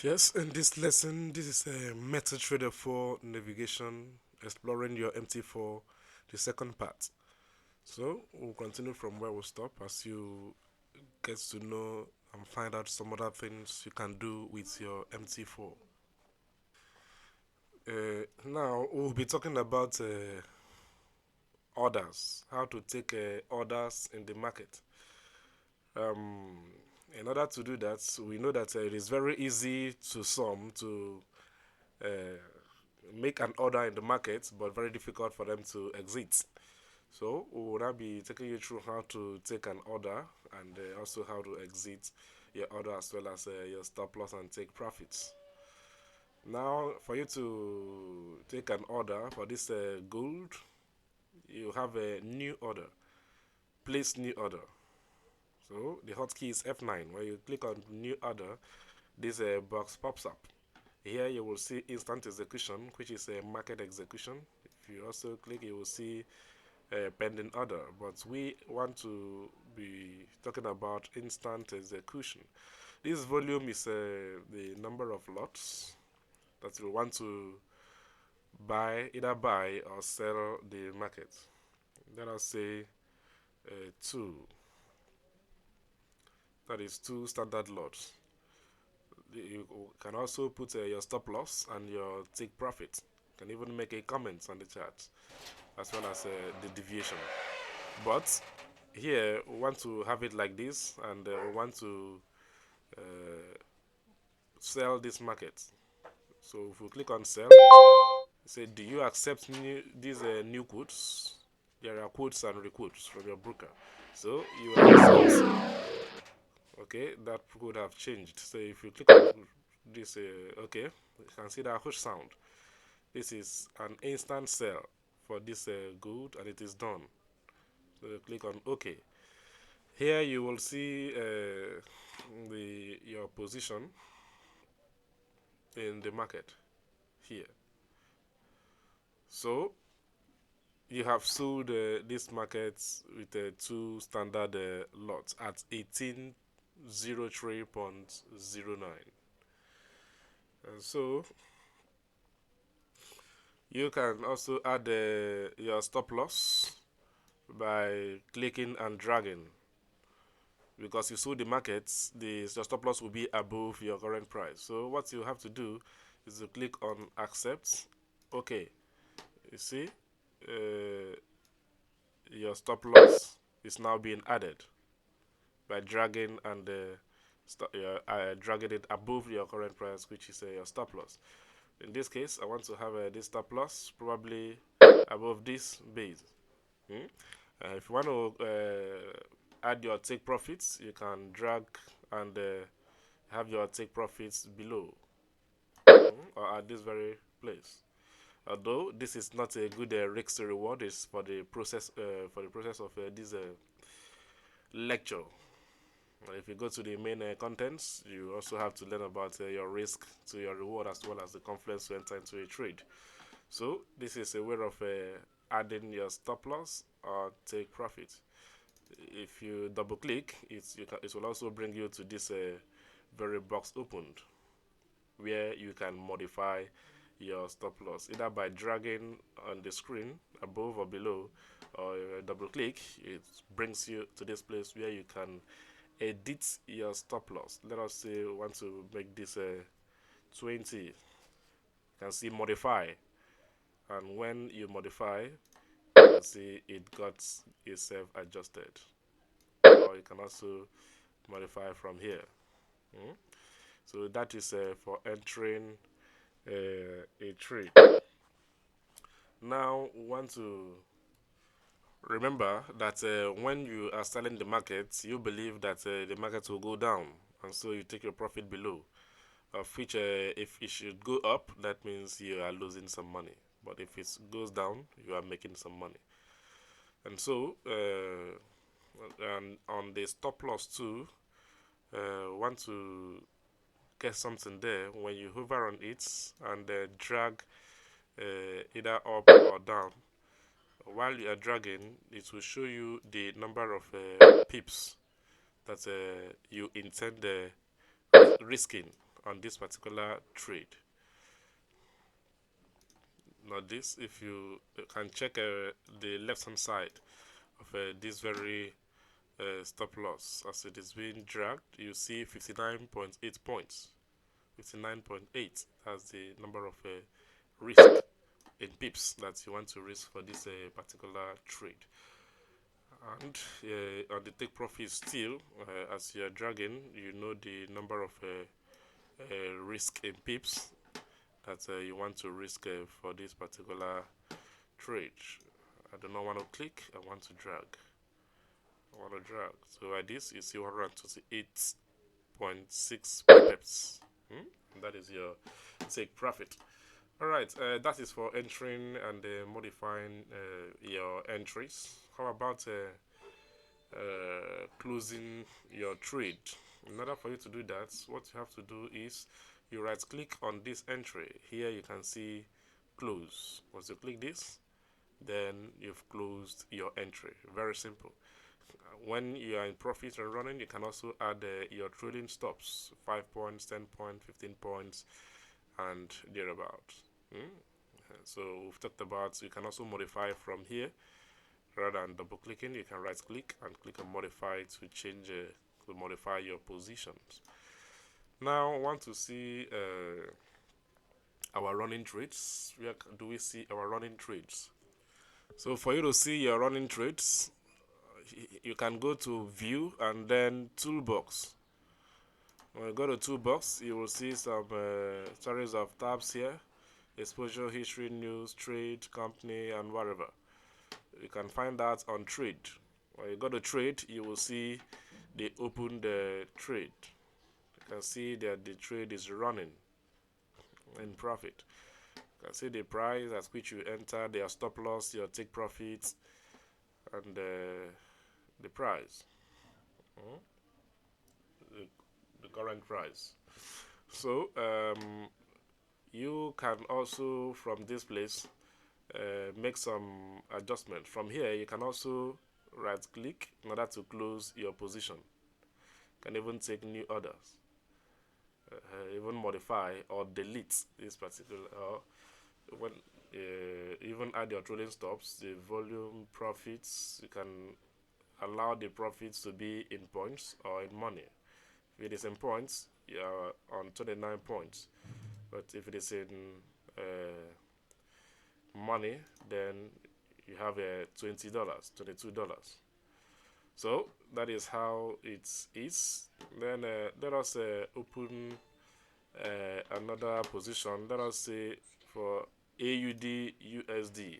Yes, in this lesson, this is a Metatrader 4 navigation, exploring your MT4, the second part. So, we'll continue from where we stop as you get to know and find out some other things you can do with your MT4. Now, we'll be talking about orders, how to take orders in the market. Um, in order to do that, we know that it is very easy to some to uh, make an order in the market, but very difficult for them to exit. So we will now be taking you through how to take an order and also how to exit your order as well as your stop loss and take profits. Now, for you to take an order for this gold, you have a new order. Place new order. So the hotkey is F9. When you click on new order, this box pops up. Here you will see instant execution, which is a market execution. If you also click, you will see pending order. But we want to be talking about instant execution. This volume is the number of lots that you want to buy, either buy or sell the market. Let us say two. That is two standard lots. You can also put your stop loss and your take profit. You can even make a comment on the chart as well as the deviation. But here we want to have it like this, and we want to uh, sell this market. So if we click on sell, say, do you accept these new quotes? There are quotes and requotes from your broker. So you accept. Okay, that could have changed. So if you click on this, okay, you can see that hush sound. This is an instant sell for this good, and it is done. So you click on OK. Here you will see the your position in the market here. So you have sold this market with two standard lots at 1803.09. And so you can also add your stop loss by clicking and dragging. Because you sold the market, your stop loss will be above your current price. So what you have to do is to click on accept. Okay, you see, uh, your stop loss is now being added by dragging and dragging it above your current price, which is your stop loss. In this case, I want to have this stop loss probably above this base. Hmm? If you want to add your take profits, you can drag and have your take profits below, or at this very place. Although this is not a good risk to reward, it's for the process of this lecture. If you go to the main contents, you also have to learn about your risk to your reward as well as the confidence to enter into a trade. So this is a way of adding your stop loss or take profit. If you double click, it will also bring you to this very box opened where you can modify your stop loss either by dragging on the screen above or below, or double click. It brings you to this place where you can edit your stop loss. Let us say we want to make this 20. You can see modify, and when you modify, you can see it got itself adjusted. Or you can also modify from here. Mm? So that is for entering a trade. Now we want to remember that when you are selling the market, you believe that the market will go down, and so you take your profit below. Of which, if it should go up, that means you are losing some money. But if it goes down, you are making some money. And so, and on the stop loss too, want to get something there. When you hover on it and drag either up or down, while you are dragging, it will show you the number of pips that you intend risking on this particular trade. Now this, if you can check the left hand side of this very stop loss as it is being dragged, you see 59.8 points. 59.8, that's the number of risk in pips that you want to risk for this particular trade. And on the take profit still, as you are dragging, you know the number of risk in pips that you want to risk for this particular trade. I do not want to click, I want to drag. So like this, you see 128.6 pips. That is your take profit. Alright, that is for entering and modifying your entries. How about closing your trade? In order for you to do that, what you have to do is you right click on this entry. Here you can see close. Once you click this, then you've closed your entry. Very simple. When you are in profit and running, you can also add your trading stops, 5 points, 10 points, 15 points, and thereabout. So we've talked about, you can also modify from here. Rather than double clicking, you can right click and click on modify to change, to modify your positions. Now I want to see our running trades. Where do we see our running trades? So for you to see your running trades, you can go to view and then toolbox. When you go to toolbox, you will see some series of tabs here: exposure, history, news, trade, company, and whatever. You can find that on trade. When you go to trade, you will see they open the trade. You can see that the trade is running in profit. You can see the price at which you enter, their stop loss, your take profit, and the price, the current price. So you can also, from this place, make some adjustment. From here, you can also right click in order to close your position. You can even take new orders, even modify or delete this particular, when even add your trading stops, the volume, profits. You can allow the profits to be in points or in money. If it is in points, you are on 29 points, but if it is in money, then you have $20, $22. So that is how it is. Then let us open another position. Let us say for AUD USD.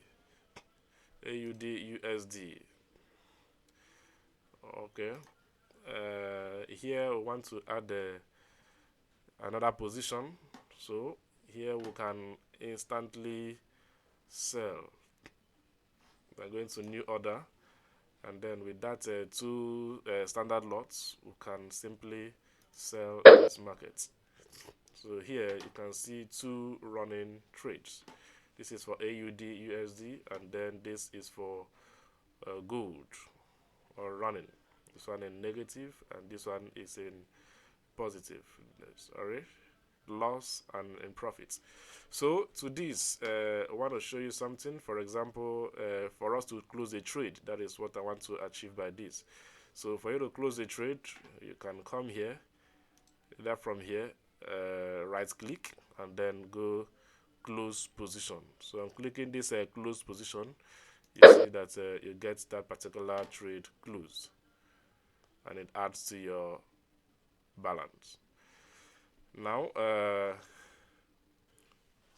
AUD USD. Okay. Here we want to add another position. So here we can instantly sell. We're going to new order, and then with that two standard lots, we can simply sell this market. So here you can see two running trades. This is for AUD USD, and then this is for gold or running. This one in negative, and this one is in positive. Sorry, loss and in profits. So to this, I want to show you something. For example, for us to close a trade, that is what I want to achieve by this. So for you to close a trade, you can come here, either from here, right click, and then go close position. So I'm clicking this close position. You see that you get that particular trade closed, and it adds to your balance. Now,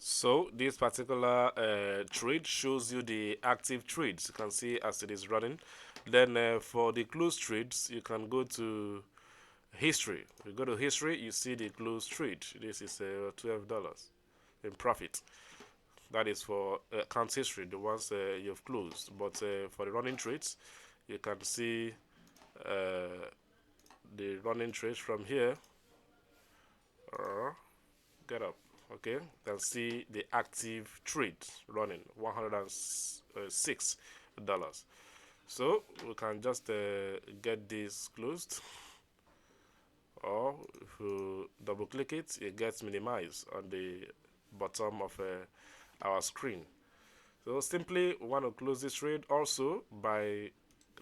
so this particular trade shows you the active trades. You can see as it is running. Then for the closed trades, you can go to history. You go to history, you see the closed trade. This is $12 in profit. That is for account history, the ones you've closed. But for the running trades, you can see the running trades from here. Get up. Okay, you can see the active trade running, $106. So we can just get this closed. or if you double click it, it gets minimized on the bottom of our screen. So simply want to close this trade also by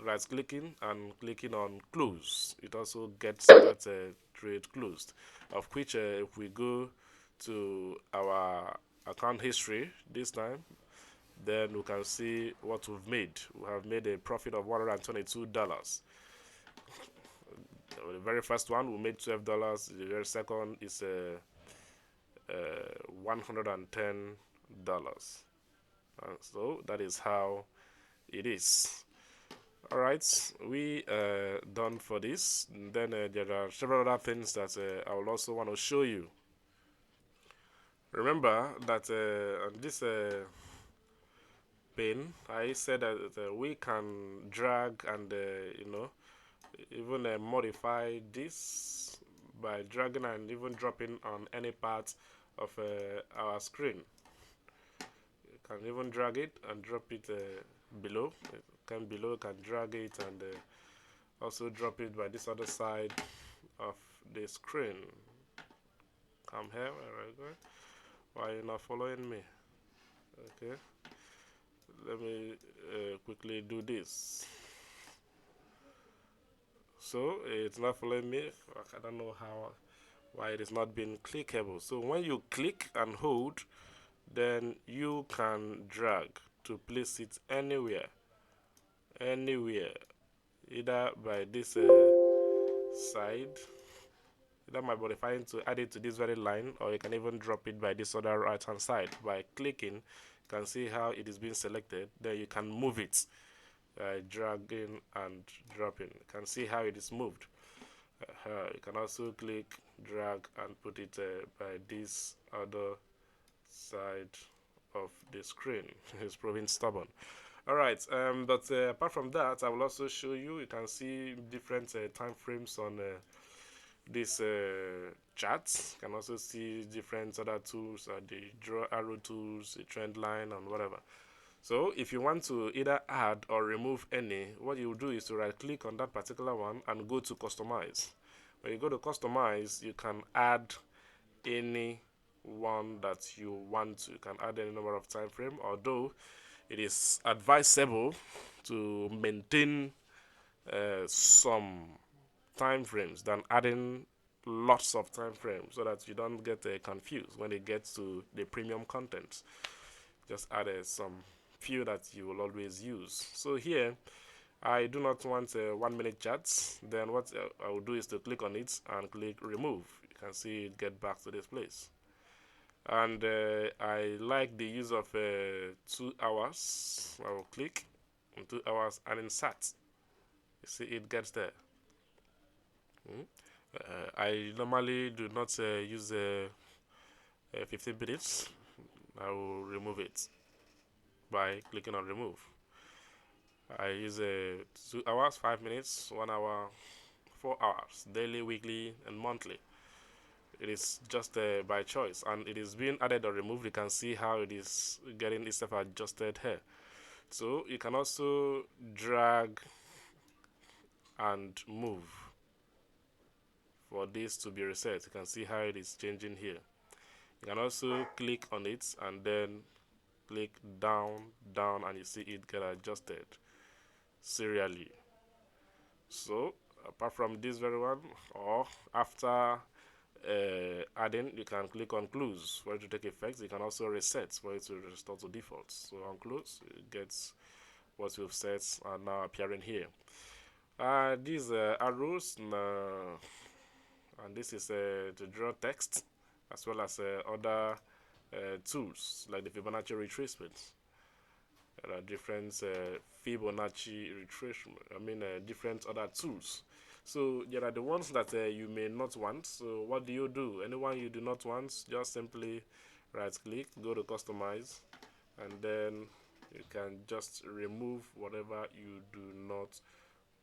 right clicking and clicking on close. It also gets that trade closed, of which if we go to our account history this time, then we can see what we've made. We have made a profit of $122. The very first one we made $12. The very second is $110. So that is how it is. All right, we done for this. Then there are several other things that I will also want to show you. Remember that on this pane, I said that we can drag and even modify this by dragging and even dropping on any part of our screen. You can even drag it and drop it below. You can drag it and also drop it by this other side of the screen. Come here, where I go. Why are you not following me? Okay, let me quickly do this. So it's not following me. I don't know why it is not being clickable. So when you click and hold, then you can drag to place it anywhere, either by this side, either by modifying to add it to this very line, or you can even drop it by this other right hand side. By clicking, you can see how it is being selected. Then you can move it, dragging and dropping. You can see how it is moved. You can also click, drag, and put it by this other side of the screen. It's proving stubborn. Alright, but apart from that, I will also show you. You can see different time frames on this chart. You can also see different other tools, the draw arrow tools, the trend line, and whatever. So if you want to either add or remove any, what you do is to right click on that particular one and go to customize. When you go to customize, you can add any one that you want to. You can add any number of time frame, although it is advisable to maintain some time frames than adding lots of time frames, so that you don't get confused when it gets to the premium content. Just add some few that you will always use. So here I do not want 1 minute charts. Then what I will do is to click on it and click remove. You can see it get back to this place. And I like the use of 2 hours. I will click on 2 hours and insert. You see it gets there. I normally do not use 15 minutes. I will remove it by clicking on remove. I use 2 hours, 5 minutes, 1 hour, 4 hours, daily, weekly, and monthly. It is just by choice, and it is being added or removed. You can see how it is getting itself adjusted here. So you can also drag and move for this to be reset. You can see how it is changing here. You can also click on it and then click down, and you see it get adjusted serially. So apart from this very one, or after adding, you can click on close for it to take effect. You can also reset for it to restore to default. So on close, it gets what we've set are now appearing here. These arrows, and this is to draw text, as well as other tools like the Fibonacci retracement. There are different Fibonacci retracement, different other tools. So there are the ones that you may not want. So what do? Anyone you do not want, just simply right click, go to customize, and then you can just remove whatever you do not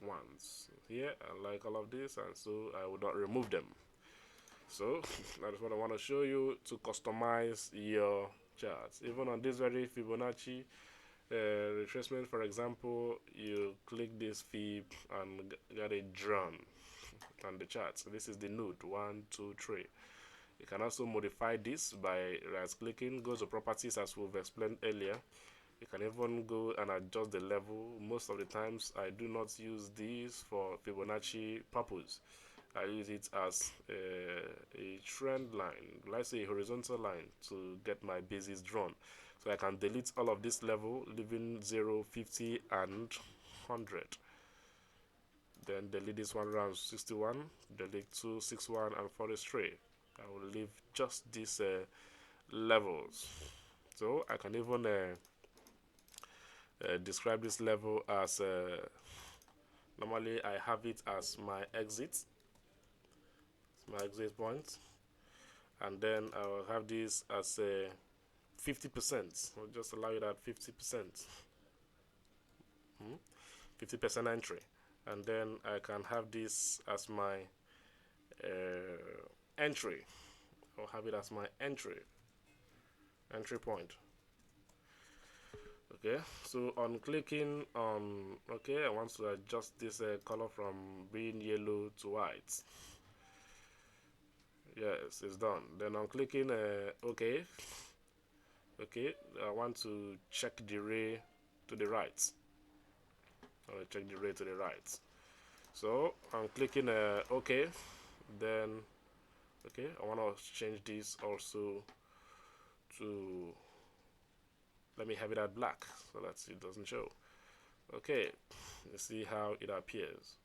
want. So here I like all of this, and so I will not remove them. So that is what I want to show you to customize your charts. Even on this very Fibonacci retracement, for example, you click this fib and get it drawn. on the chart. So this is the node 1, 2, 3. You can also modify this by right clicking, go to properties as we've explained earlier. You can even go and adjust the level. Most of the times I do not use these for Fibonacci purpose. I use it as a trend line, let's say a horizontal line, to get my basis drawn. So I can delete all of this level, leaving 0, 50, and 100. Then delete this one around 61, delete 2, 61, and 43. I will leave just these levels. So I can even describe this level as normally I have it as my exit, point, and then I will have this as a 50%. I'll just allow it at 50%. 50% entry, and then I can have this as my entry. I'll have it as my entry point. Okay, so on clicking on okay, I want to adjust this color from being yellow to white. Yes, it's done. Then on clicking okay, I want to check the ray to the right. I'll check the ray to the right. So I'm clicking OK. Then okay, I want to change this also to, let me have it at black so that it doesn't show. Okay, you see how it appears.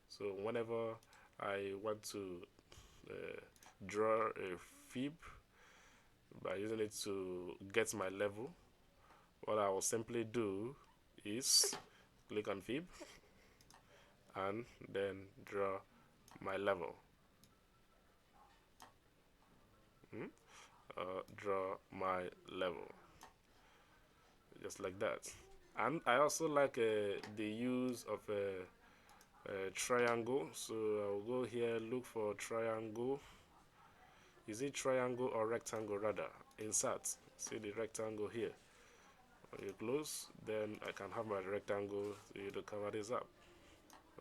So whenever I want to draw a fib by using it to get my level, what I will simply do is click on fib and then draw my level. Draw my level just like that. And I also like the use of a triangle. So I'll go here, look for triangle. Is it triangle or rectangle? Rather, insert, see the rectangle here. When you close, then I can have my rectangle to cover this up.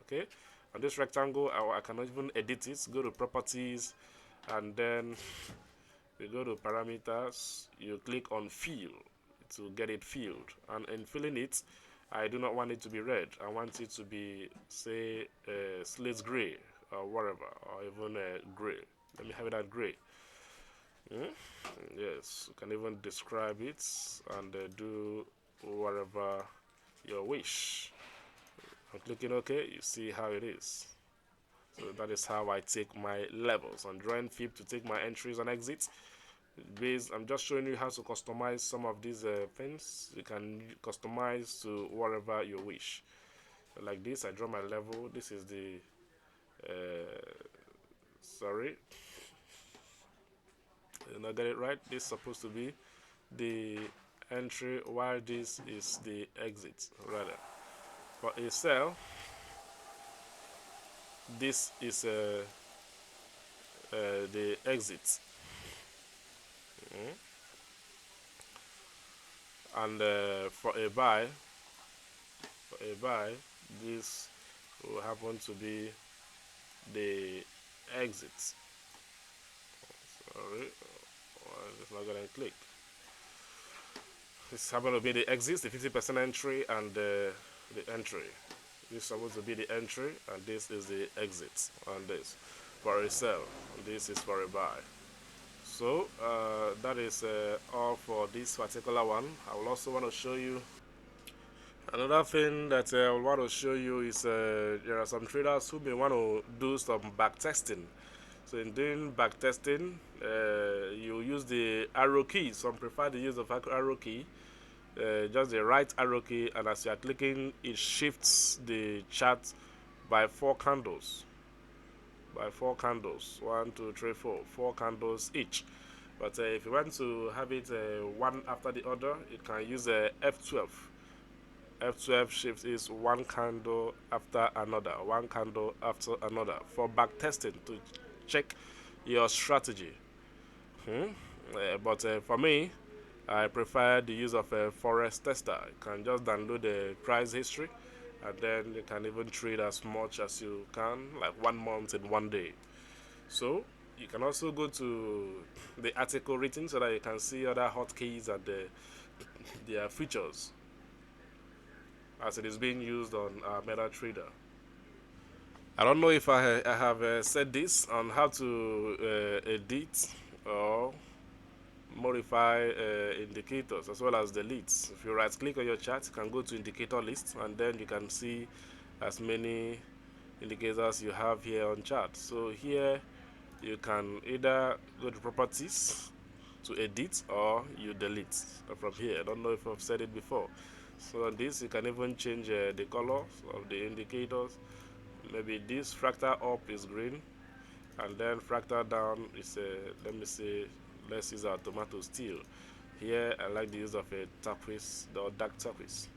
Okay, on this rectangle I can even edit it. Go to properties, and then you go to parameters, you click on fill to get it filled, and in filling it, I do not want it to be red. I want it to be, say, slate gray or whatever, or even gray. Let me have it at gray. Yes, you can even describe it and do whatever you wish. I'm clicking OK. You see how it is. So that is how I take my levels. I'm drawing fib to take my entries and exits. I'm just showing you how to customize some of these things. You can customize to whatever you wish. Like this, I draw my level. This is the sorry, did I get it right? This is supposed to be the entry, while this is the exit. Rather, for a cell, this is the exit. And for a buy, this will happen to be the exit. Sorry, it's not gonna click. This happen to be the exit, the 50% entry, and the entry. This is supposed to be the entry, and this is the exit on this. For a sell, this is for a buy. So that is all for this particular one. I will also want to show you another thing that I want to show you is there are some traders who may want to do some back testing. So in doing back testing, you use the arrow key. Some prefer the use of arrow key, just the right arrow key, and as you are clicking, it shifts the chart by 4 candles. By 4 candles, 1, 2, 3, 4, 4 candles each. But if you want to have it one after the other, you can use F12. F12 shift is 1 candle after another, 1 candle after another, for back testing to check your strategy. But for me, I prefer the use of a forex tester. You can just download the price history and then you can even trade as much as you can, like 1 month in 1 day. So you can also go to the article written so that you can see other hotkeys and their features as it is being used on Metatrader. I don't know if I have said this on how to edit or modify indicators as well as the leads. If you right click on your chart, you can go to indicator list and then you can see as many indicators you have here on chart. So here you can either go to properties to edit or you delete from here. I don't know if I've said it before. So on this you can even change the colors of the indicators. Maybe this fractal up is green and then fractal down is let me say, let's use our tomato steel. Here I like the use of a turquoise or dark turquoise.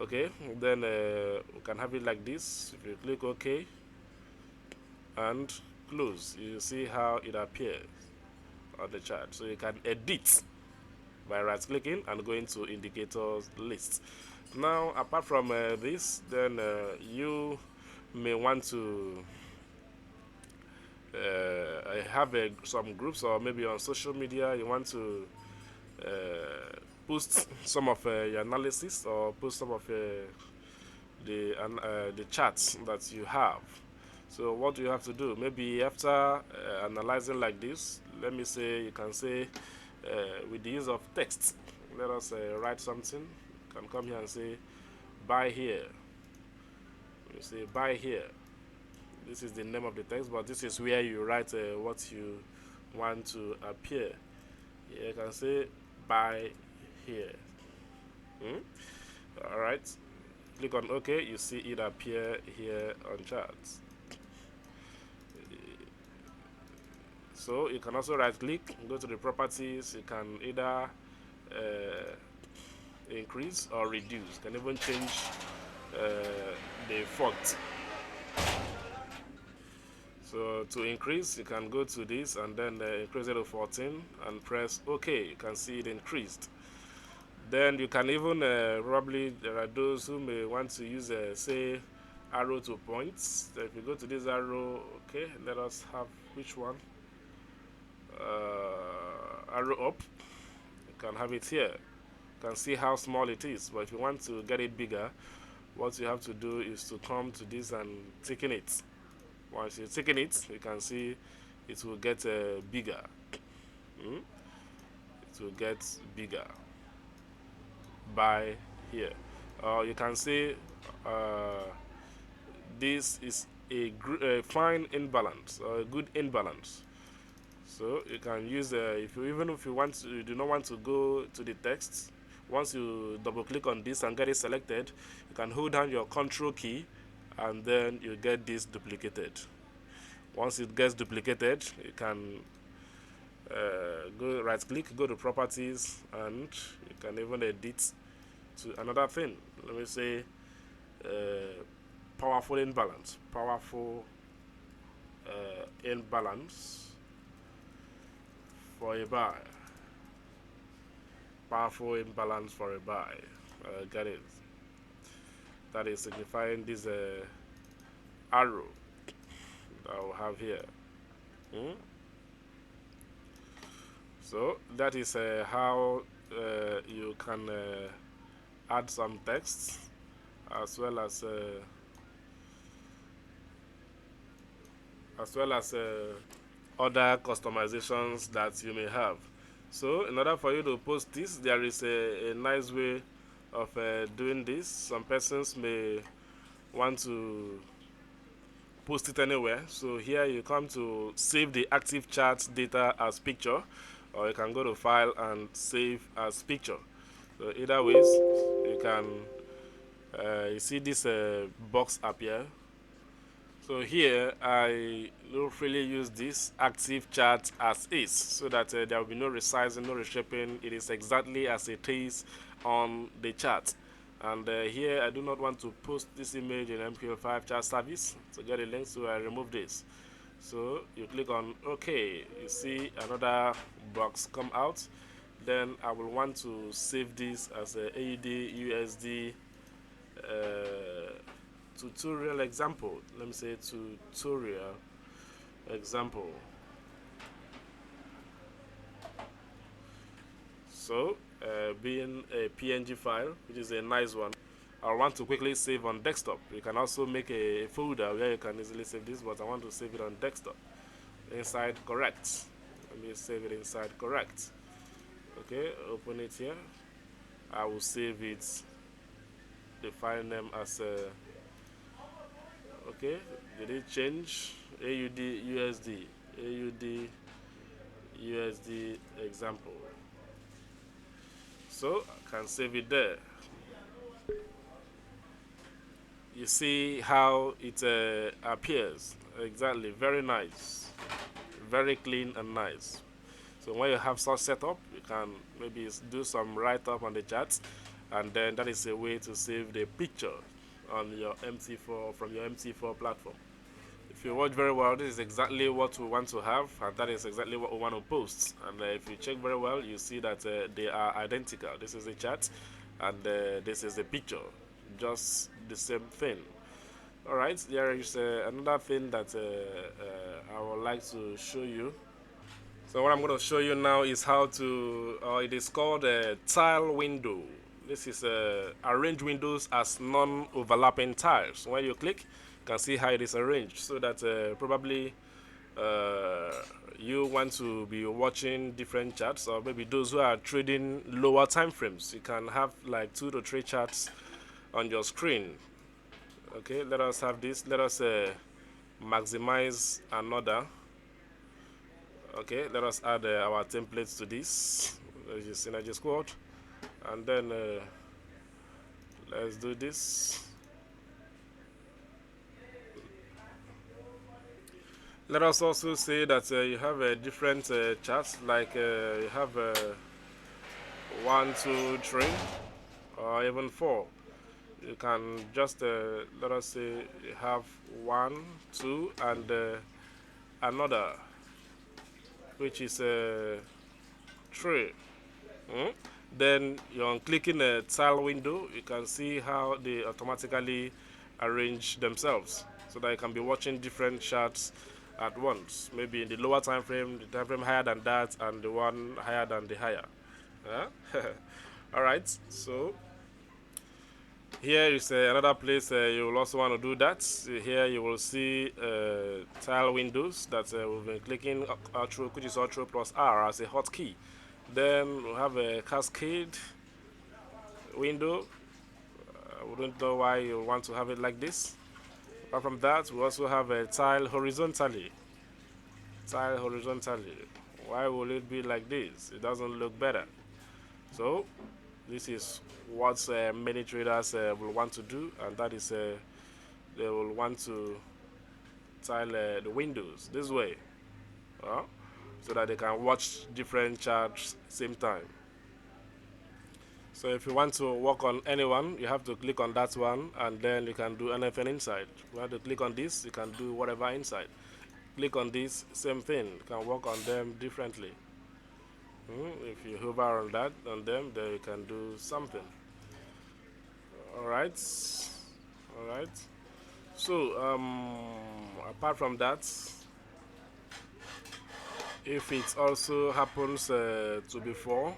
Okay, then we can have it like this. If you click OK and close, you see how it appears on the chart. So you can edit by right clicking and going to indicators list. Now apart from this, then you may want to have some groups, or maybe on social media you want to post some of your analysis or post some of the charts that you have. So what do you have to do? Maybe after analyzing like this, let me say, you can say with the use of text, let us write something. You can come here and say buy here. You say buy here. This is the name of the text, but this is where you write what you want to appear. Here you can say buy here. Alright, click on OK, you see it appear here on charts. So you can also right click, go to the properties. You can either increase or reduce. You can even change the font. So to increase, you can go to this and then increase it to 14 and press OK. You can see it increased. Then you can even probably, there are those who may want to use say arrow to points. So if you go to this arrow, okay, let us have which one? Arrow up. You can have it here. You can see how small it is, but if you want to get it bigger, what you have to do is to come to this and thicken it. Once you thicken it, you can see it will get bigger. It will get bigger by here. You can see this is a fine imbalance or a good imbalance. So you can use even if you want to, you do not want to go to the text. Once you double click on this and get it selected, you can hold down your control key and then you get this duplicated. Once it gets duplicated, you can go right click, go to properties, and you can even edit to another thing. Let me say powerful imbalance for a buy. Powerful imbalance for a buy. Get it? That is signifying this arrow that we'll have here. So that is how you can add some text as well as other customizations that you may have. So in order for you to post this, there is a nice way of doing this. Some persons may want to post it anywhere. So here you come to save the active chart data as picture, or you can go to file and save as picture. So either ways, you can you see this box appear. So here I will freely use this active chart as is, so that there will be no resizing, no reshaping. It is exactly as it is on the chart. And here I do not want to post this image in MQL5 chart service. To get a link, so I remove this. So you click on OK. You see another box come out. Then I will want to save this as a AUD USD tutorial example. Let me say tutorial example. So being a PNG file, which is a nice one, I want to quickly save on desktop. You can also make a folder where you can easily save this, but I want to save it on desktop inside correct. Let me save it inside correct. Okay, open it here. I will save it, the file name as okay, did it change? AUD USD, AUD USD example. So I can save it there. You see how it appears. Exactly, very nice, very clean and nice. So when you have such setup, you can maybe do some write-up on the chart, and then that is a way to save the picture on your MT4 from your MT4 platform. If you watch very well, this is exactly what we want to have, and that is exactly what we want to post. And if you check very well, you see that they are identical. This is the chart, and this is the picture, just the same thing. All right, there is another thing that I would like to show you. So what I'm going to show you now is how to, it is called a tile window. This is arrange windows as non-overlapping tiles. When you click, you can see how it is arranged, so that probably you want to be watching different charts, or maybe those who are trading lower time frames. You can have like 2 to 3 charts on your screen. Okay, let us have this. Let us maximize another. Okay, let us add our templates to this. There's your synergy squad, and then let's do this. Let us also say that you have different charts, like you have 1, 2, 3, or even 4. You can just let us say you have 1, 2, and another, which is 3. Then you're clicking a tile window. You can see how they automatically arrange themselves, so that you can be watching different charts at once. Maybe in the lower time frame, the time frame higher than that, and the one higher than the higher. All right. So here is another place you will also want to do that. Here you will see tile windows that we've been clicking Alt, which is Alt plus R as a hotkey. Then we have a cascade window. I wouldn't know why you want to have it like this. Apart from that, we also have a tile horizontally. Tile horizontally. Why will it be like this? It doesn't look better. So this is what many traders will want to do, and that is they will want to tile the windows this way, so that they can watch different charts same time. So if you want to work on anyone, you have to click on that one, and then you can do anything inside. You have to click on this, you can do whatever inside. Click on this, same thing. You can work on them differently. If you hover on that, on them, then you can do something. All right. So apart from that, if it also happens to be 4,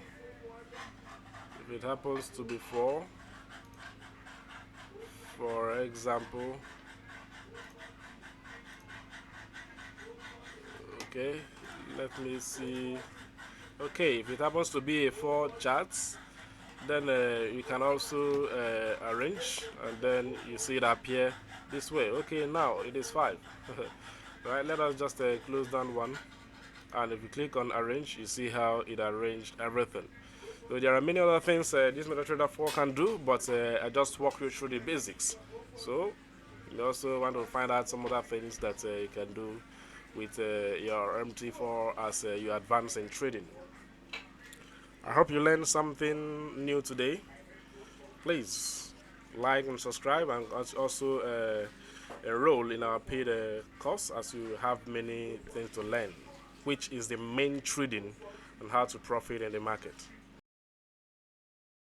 if it happens to be 4, for example, okay, let me see. Okay, if it happens to be a 4 charts, then you can also arrange, and then you see it appear this way. Okay, now it is 5. Right, let us just close down one, and if you click on arrange, you see how it arranged everything. So there are many other things this Metatrader 4 can do, but I just walk you through the basics. So you also want to find out some other things that you can do with your MT4 as you advance in trading. I hope you learned something new today. Please like and subscribe, and also enroll in our paid course, as you have many things to learn, which is the main trading and how to profit in the market.